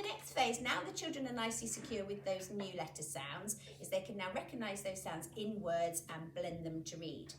next phase, now the children are nicely secure with those new letter sounds, is they can now recognise those sounds in words and blend them to read.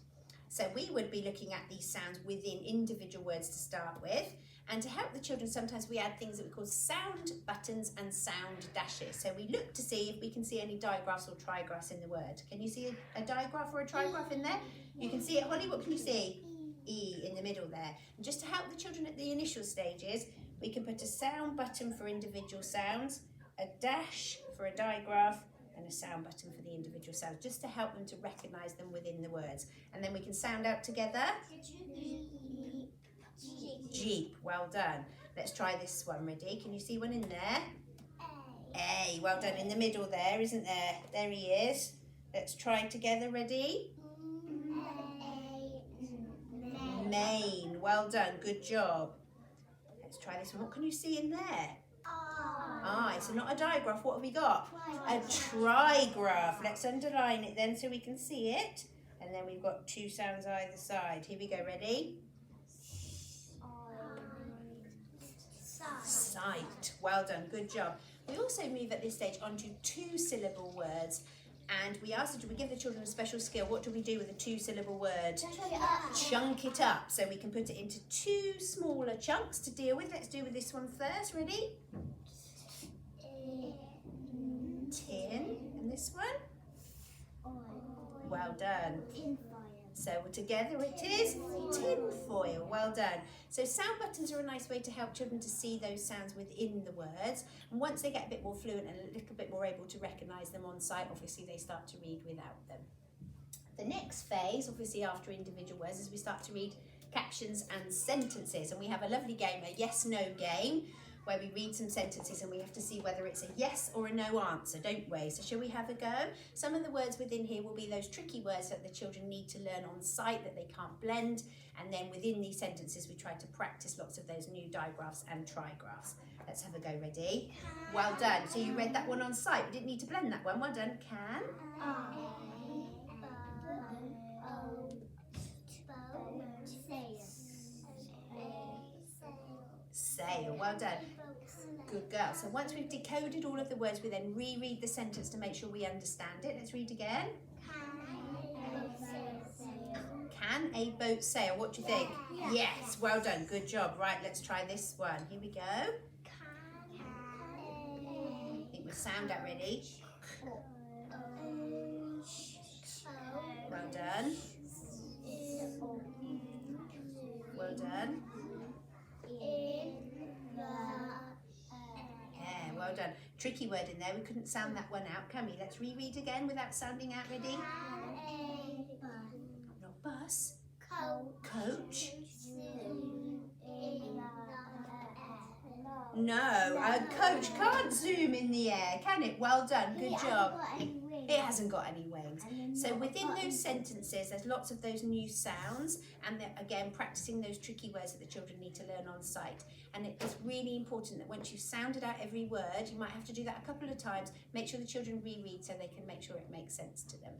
So we would be looking at these sounds within individual words to start with. And to help the children, sometimes we add things that we call sound buttons and sound dashes. So we look to see if we can see any digraphs or trigraphs in the word. Can you see a digraph or a trigraph in there? You can see it. Holly, what can you see? E in the middle there. And just to help the children at the initial stages, we can put a sound button for individual sounds, a dash for a digraph, and a sound button for the individual sounds, just to help them to recognise them within the words. And then we can sound out together. Jeep, well done. Let's try this one, ready? Can you see one in there? A, well done. In the middle there, isn't there? There he is. Let's try together, ready? Main, well done, good job. Let's try this one. What can you see in there? It's not a digraph. What have we got? A trigraph. Let's underline it then so we can see it. And then we've got two sounds either side. Here we go, ready? Sight. Well done, good job. We also move at this stage onto two-syllable words, and we give the children a special skill. What do we do with a two-syllable word? Chunk it up, so we can put it into two smaller chunks to deal with. Let's do with this one first. Ready? Tin. And this one? Well done. So together it is tin foil. Well done. So sound buttons are a nice way to help children to see those sounds within the words. And once they get a bit more fluent and a little bit more able to recognise them on sight, obviously they start to read without them. The next phase, obviously after individual words, is we start to read captions and sentences. And we have a lovely game, a yes-no game, where we read some sentences and we have to see whether it's a yes or a no answer, don't we? So shall we have a go? Some of the words within here will be those tricky words that the children need to learn on sight that they can't blend. And then within these sentences, we try to practice lots of those new digraphs and trigraphs. Let's have a go, ready? Well done. So you read that one on sight. You didn't need to blend that one. Well done. Can. Sail. Well done. Good girl. So once we've decoded all of the words, we then reread the sentence to make sure we understand it. Let's read again. Can a boat sail? What do you think? Yes. Well done. Good job. Right, let's try this one. Here we go. I think we'll sound out. Ready? Well done. Well done. Yeah, well done. Tricky word in there. We couldn't sound that one out, can we? Let's reread again without sounding out. Ready? Not bus. Coach. No, a coach can't zoom in the air, can it? Well done. Good job. It hasn't got any wings. So within those sentences, there's lots of those new sounds, and again, practicing those tricky words that the children need to learn on sight. And it is really important that once you've sounded out every word, you might have to do that a couple of times, make sure the children reread so they can make sure it makes sense to them.